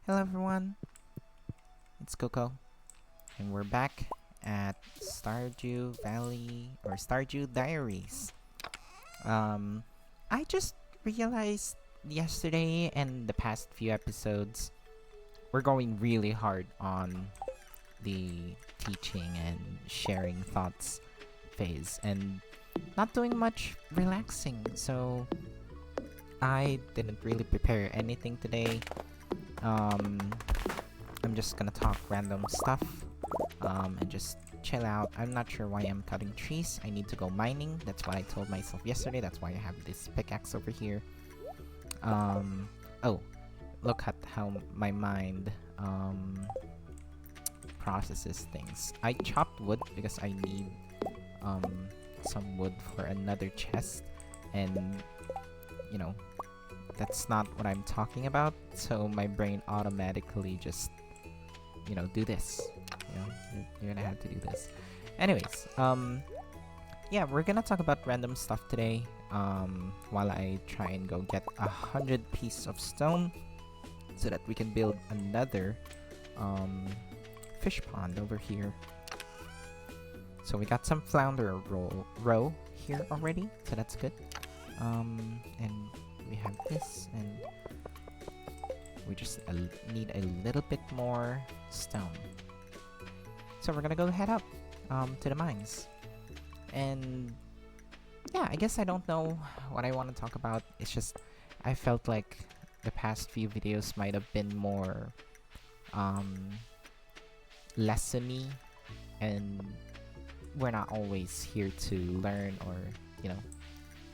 Hello everyone, it's Coco, and we're back at Stardew Valley or Stardew Diaries. Um, I just realized yesterday and the past few episodes, we're going really hard on the teaching and sharing thoughts phase and not doing much relaxing, so I didn't really prepare anything today. Um, I'm just gonna talk random stuff and just chill out. I'm not sure why I'm cutting trees. I need to go mining. That's what I told myself yesterday. That's why I have this pickaxe over here. Oh, look at how my mind processes things. I chopped wood because I need some wood for another chest, and you know that's not what I'm talking about. So my brain automatically just do this. You're gonna have to do this. Anyways, yeah, we're gonna talk about random stuff today. While I try and go get 100 pieces of stone so that we can build another fish pond over here. So we got some flounder row here already, so that's good. And we have this, and we just need a little bit more stone. So we're gonna go head up to the mines. And yeah, I guess I don't know what I want to talk about. It's just I felt like the past few videos might have been more lessony, and we're not always here to learn or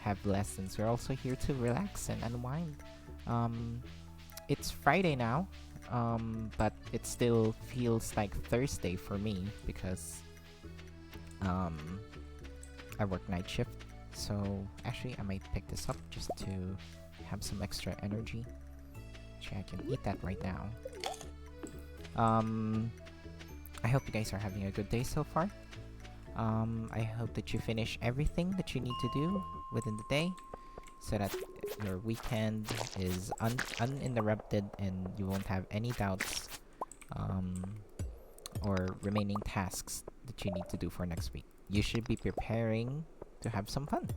have lessons. We're also here to relax and unwind. It's Friday now, but it still feels like Thursday for me because I work night shift. So actually, I might pick this up just to have some extra energy. Actually, I can eat that right now. I hope you guys are having a good day so far. I hope that you finish everything that you need to do within the day so that your weekend is uninterrupted and you won't have any doubts or remaining tasks that you need to do for next week. You should be preparing to have some fun.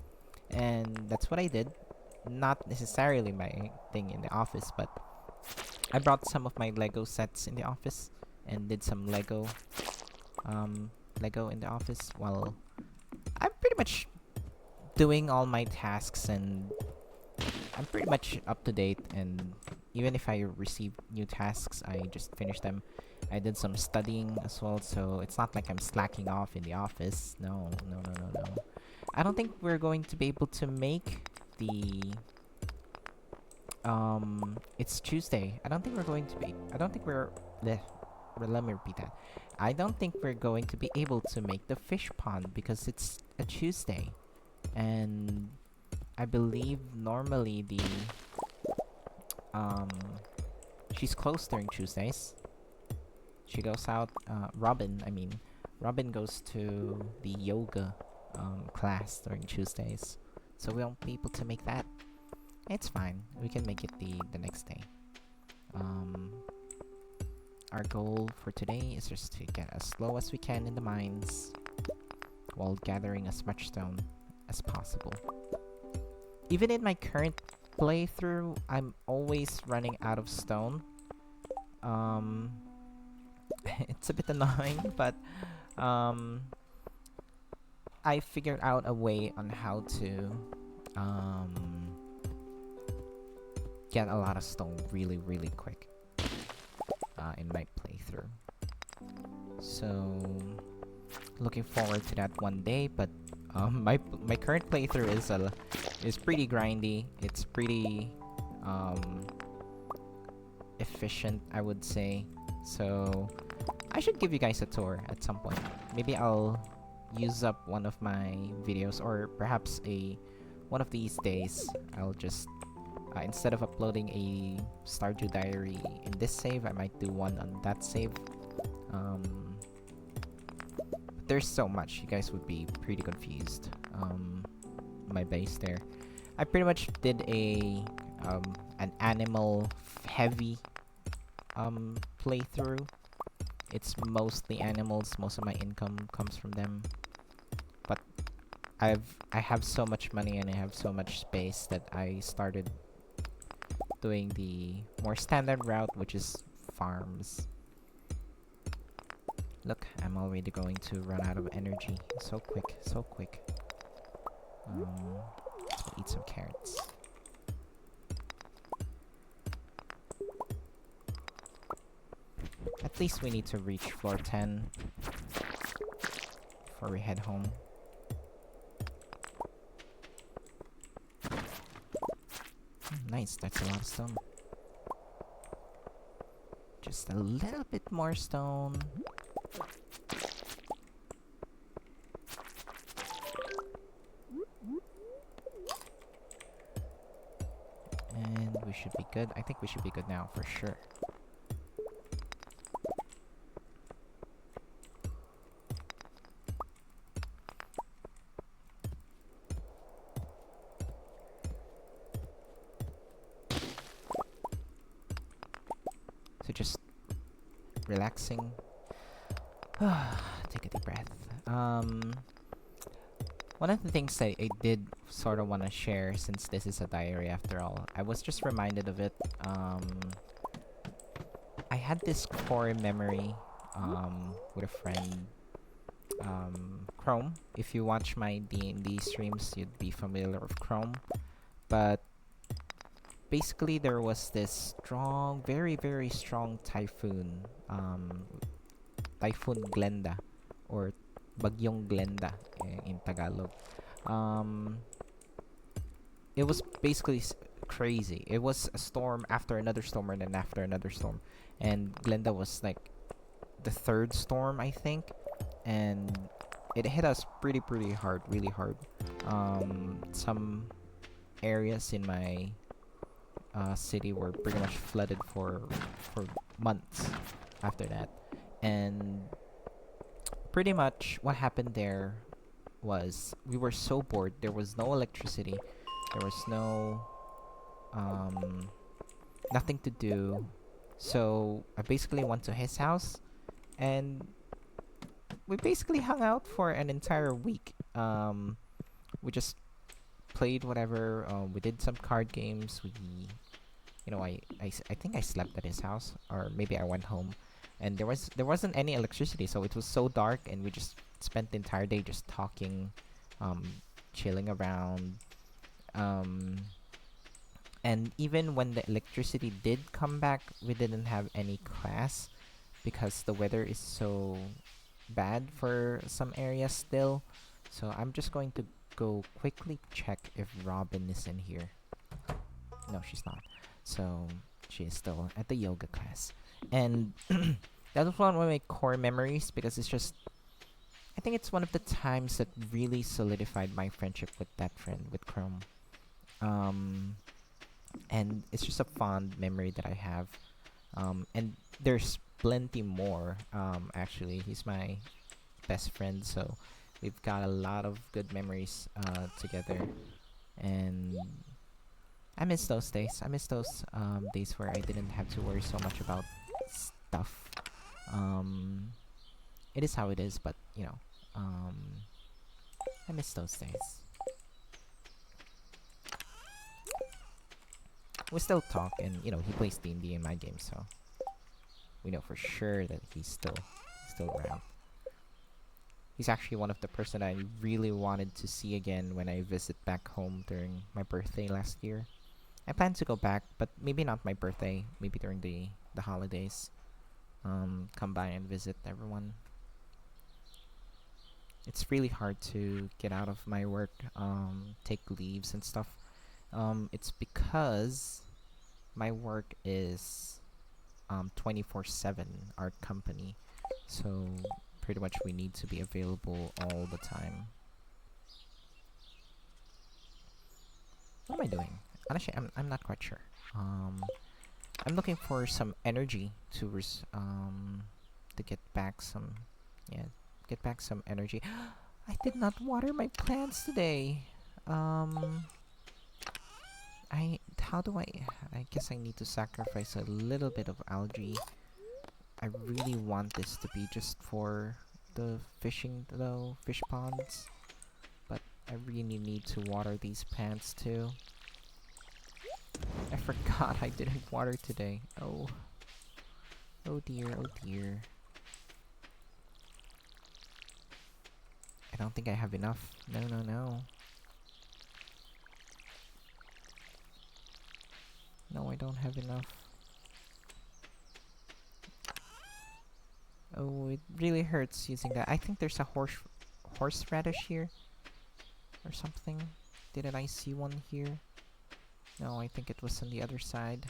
And that's what I did. Not necessarily my thing in the office, but I brought some of my Lego sets in the office and did some Lego in the office while I'm pretty much doing all my tasks, and I'm pretty much up to date. And even if I receive new tasks, I just finish them. I did some studying as well, so it's not like I'm slacking off in the office. No, no, no, no, no. I don't think we're going to be able to make the it's Tuesday. I don't think we're going to be I don't think we're let me repeat that. I don't think we're going to be able to make the fish pond because it's a Tuesday. And I believe normally the she's closed during Tuesdays. She goes out Robin goes to the yoga class during Tuesdays. So we won't be able to make that. It's fine. We can make it the next day. Our goal for today is just to get as low as we can in the mines while gathering as much stone as possible. Even in my current playthrough, I'm always running out of stone. It's a bit annoying, but I figured out a way on how to get a lot of stone really, really quick in my playthrough. So looking forward to that one day. But my current playthrough is pretty grindy. It's pretty efficient, I would say. So I should give you guys a tour at some point. Maybe I'll use up one of my videos, or perhaps one of these days I'll just instead of uploading a Stardew Diary in this save, I might do one on that save. There's so much, you guys would be pretty confused. My base there, I pretty much did an animal heavy playthrough. It's mostly animals. Most of my income comes from them. But I have so much money and I have so much space that I started doing the more standard route, which is farms. Look, I'm already going to run out of energy. So quick, so quick. Let's go eat some carrots. At least we need to reach floor 10 before we head home. Nice, that's a lot of stone. Just a little bit more stone. And we should be good. I think we should be good now for sure. So just relaxing. Take a deep breath. One of the things that I did sort of want to share, since this is a diary after all, I was just reminded of it. I had this core memory with a friend, Chrome. If you watch my D&D streams, you'd be familiar with Chrome. But basically, there was this strong, very, very strong typhoon. Typhoon Glenda, or Bagyong Glenda in Tagalog. It was basically crazy. It was a storm after another storm and then after another storm. And Glenda was like the third storm, I think. And it hit us pretty hard, really hard. Some areas in my city were pretty much flooded for months after that. And pretty much what happened there was we were so bored. There was no electricity. There was no nothing to do. So I basically went to his house and we basically hung out for an entire week. We just played whatever. We did some card games. I think I slept at his house, or maybe I went home, and there wasn't any electricity, so it was so dark, and we just spent the entire day just talking, chilling around, and even when the electricity did come back, we didn't have any class because the weather is so bad for some areas still. So I'm just going to go quickly check if Robin is in here. No, she's not. So she is still at the yoga class. And that was one of my core memories because it's just, I think it's one of the times that really solidified my friendship with that friend, with Chrome. And it's just a fond memory that I have. And there's plenty more. Actually, he's my best friend, so we've got a lot of good memories together. And I miss those days. I miss those days where I didn't have to worry so much about stuff. It is how it is, but I miss those days. We still talk, and he plays D&D in my game, so we know for sure that he's still around. He's actually one of the person I really wanted to see again when I visit back home during my birthday last year. I plan to go back, but maybe not my birthday. Maybe during the holidays. Come by and visit everyone. It's really hard to get out of my work, take leaves and stuff. It's because my work is 24/7, our company. So pretty much we need to be available all the time. What am I doing? Honestly, I'm not quite sure. I'm looking for some energy to get back some, get back some energy. I did not water my plants today. how do I guess I need to sacrifice a little bit of algae. I really want this to be just for the fishing though, fish ponds. But I really need to water these plants too. I forgot I didn't water today. Oh. Oh dear, oh dear. I don't think I have enough. No, no, no. No, I don't have enough. Oh, it really hurts using that. I think there's a horseradish here or something. Didn't I see one here? No, I think it was on the other side.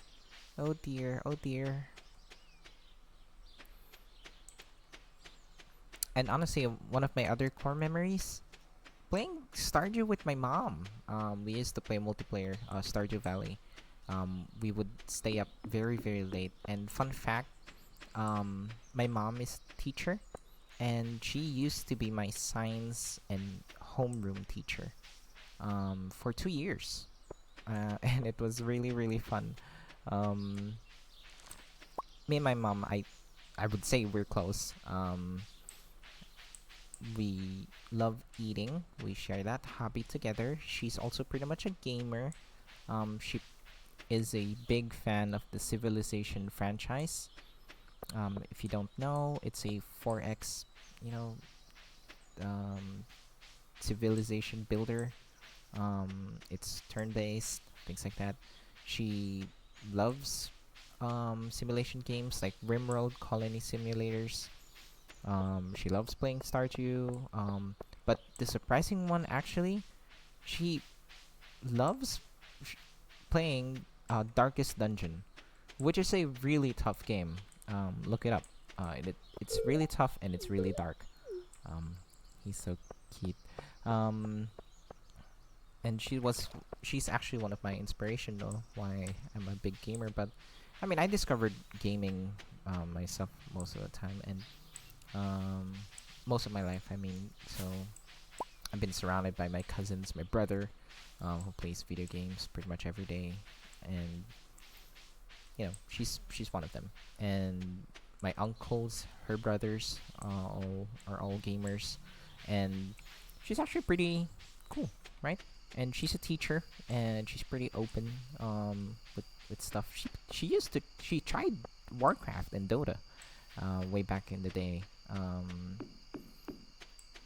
Oh dear, oh dear. And honestly, one of my other core memories, playing Stardew with my mom. We used to play multiplayer, Stardew Valley. We would stay up very, very late. And fun fact, my mom is a teacher, and she used to be my science and homeroom teacher for 2 years. And it was really, really fun. Um, Me and my mom, I would say we're close. We love eating. We share that hobby together. She's also pretty much a gamer. She is a big fan of the Civilization franchise. If you don't know, it's a 4X, you know, um, civilization builder. It's turn-based, things like that. She loves simulation games like RimWorld, Colony Simulators. She loves playing Stardew. But the surprising one, actually, she loves sh- playing Darkest Dungeon, which is a really tough game. Look it up. It's really tough and it's really dark. Um, he's so cute. Um, and she's actually one of my inspiration though. Why I'm a big gamer, but I mean I discovered gaming myself most of the time and um, most of my life. I mean, so I've been surrounded by my cousins, my brother, who plays video games pretty much every day, and you know she's one of them. And my uncles, her brothers, all are all gamers, and she's actually pretty cool, right? And she's a teacher, and she's pretty open with stuff. She tried Warcraft and Dota way back in the day.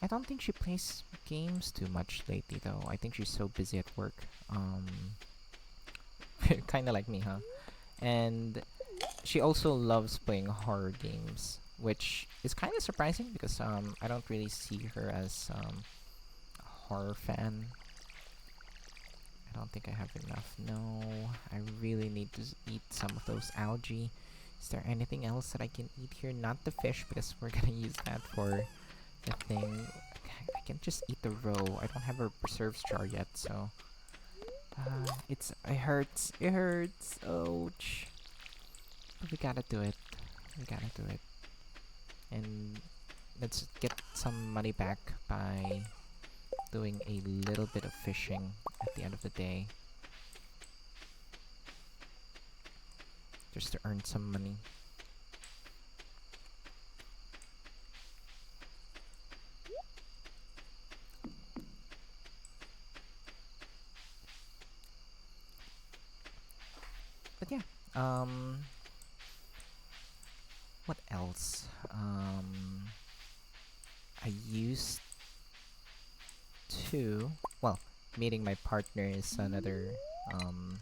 I don't think she plays games too much lately, though. I think she's so busy at work. Kind of like me, huh? And she also loves playing horror games, which is kind of surprising because I don't really see her as a horror fan. I don't think I have enough. No, I really need to eat some of those algae. Is there anything else that I can eat here? Not the fish because we're gonna use that for the thing. I can just eat the roe. I don't have a preserves jar yet, so it hurts. It hurts. Ouch. But we gotta do it. We gotta do it. And let's get some money back by doing a little bit of fishing at the end of the day. Just to earn some money. But yeah, what else? I used to, well, meeting my partner is another, um,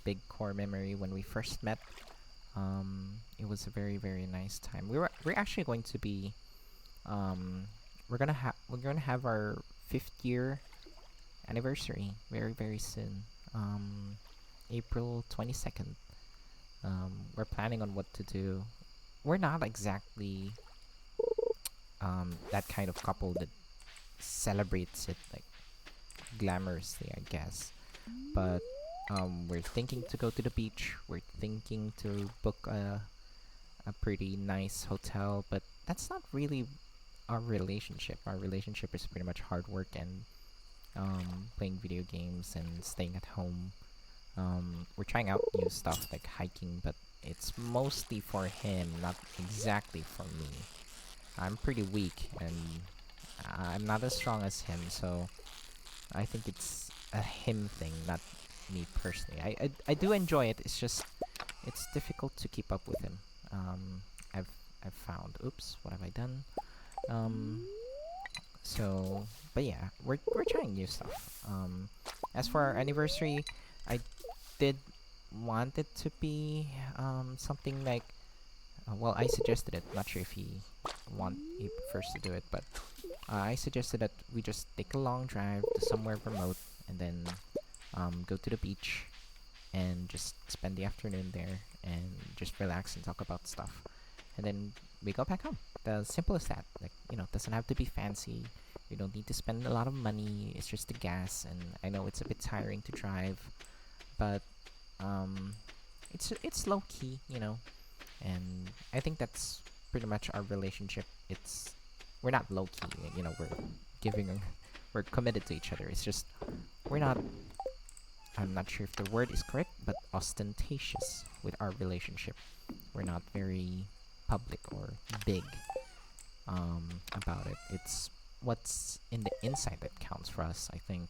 big core memory when we first met. It was a very, very nice time. We're actually going to be, um, we're gonna have our 5th year anniversary very, very soon. April 22nd. We're planning on what to do. We're not exactly that kind of couple that celebrates it like glamorously, I guess. But we're thinking to go to the beach. We're thinking to book a pretty nice hotel, but that's not really our relationship. Our relationship is pretty much hard work and playing video games and staying at home. We're trying out new stuff like hiking, but it's mostly for him, not exactly for me. I'm pretty weak and I'm not as strong as him, so I think it's a him thing, not me personally. I do enjoy it. It's just it's difficult to keep up with him. Um, I've I've found. Oops, what have I done? Um, so, but yeah, we're trying new stuff. As for our anniversary, I did want it to be something like. Well, I suggested it. Not sure if he prefers to do it, but I suggested that we just take a long drive to somewhere remote and then go to the beach and just spend the afternoon there and just relax and talk about stuff. And then we go back home. The simple as that. Like, it doesn't have to be fancy. You don't need to spend a lot of money. It's just the gas, and I know it's a bit tiring to drive, but um, it's low key, and I think that's pretty much our relationship. It's We're not low key, we're giving, we're committed to each other. It's just we're not. I'm not sure if the word is correct, but ostentatious with our relationship. We're not very public or big about it. It's what's in the inside that counts for us. I think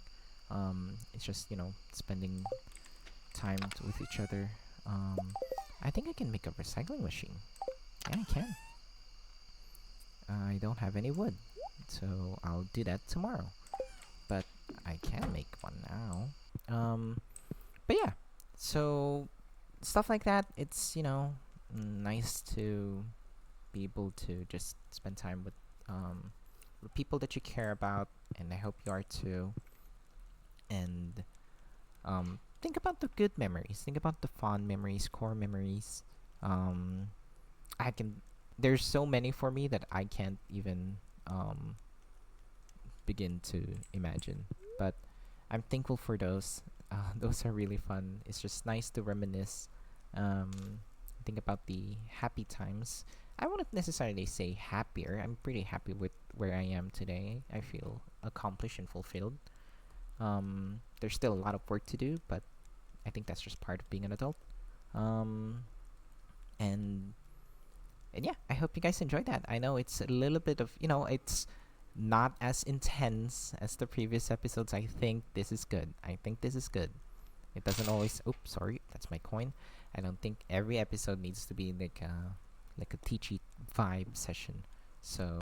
it's just spending time with each other. I think I can make a recycling machine. Yeah, I can. I don't have any wood, so I'll do that tomorrow. But I can make one now. But yeah, so stuff like that. It's nice to be able to just spend time with people that you care about, and I hope you are too. And think about the good memories. Think about the fond memories, core memories. Um, I can. There's so many for me that I can't even begin to imagine. But I'm thankful for those. Those are really fun. It's just nice to reminisce. Think about the happy times. I wouldn't necessarily say happier. I'm pretty happy with where I am today. I feel accomplished and fulfilled. There's still a lot of work to do, but I think that's just part of being an adult. Um, and and yeah, I hope you guys enjoyed that. I know it's a little bit of it's not as intense as the previous episodes. I think this is good. I think this is good. It doesn't always. Oops, sorry, that's my coin. I don't think every episode needs to be like a teachy vibe session. So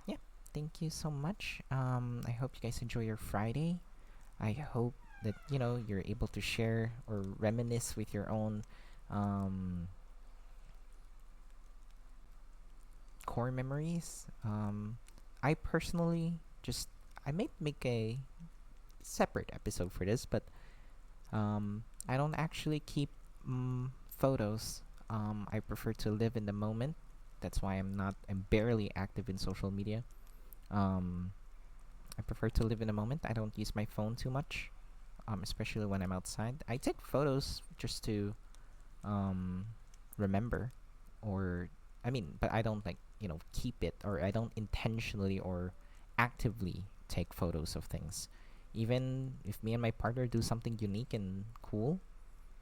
yeah, thank you so much. I hope you guys enjoy your Friday. I hope that you're able to share or reminisce with your own um, core memories. I personally just I might make a separate episode for this, but I don't actually keep photos. I prefer to live in the moment. That's why I'm barely active in social media. Um, I prefer to live in the moment. I don't use my phone too much, especially when I'm outside. I take photos just to um, remember, or but I don't keep it, or I don't intentionally or actively take photos of things. Even if me and my partner do something unique and cool,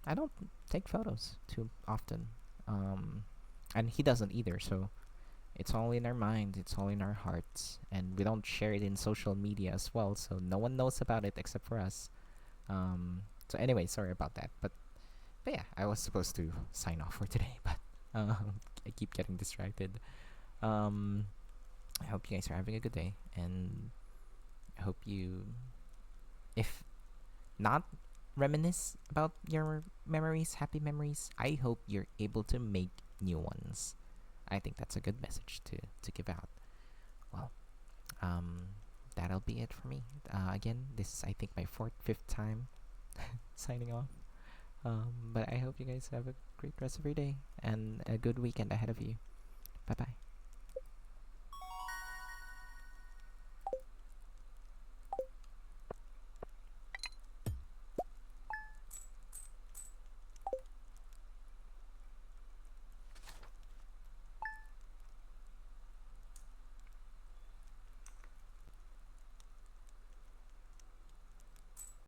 I don't take photos too often. And he doesn't either, so it's all in our mind, it's all in our hearts, and we don't share it in social media as well, so no one knows about it except for us. So anyway, sorry about that. But yeah, I was supposed to sign off for today, but I keep getting distracted. Um, I hope you guys are having a good day, and I hope you, if not reminisce about your memories, happy memories, I hope you're able to make new ones. I think that's a good message to give out. Well, that'll be it for me. Again, this is I think my fifth time signing off. But I hope you guys have a great rest of your day and a good weekend ahead of you. Bye bye.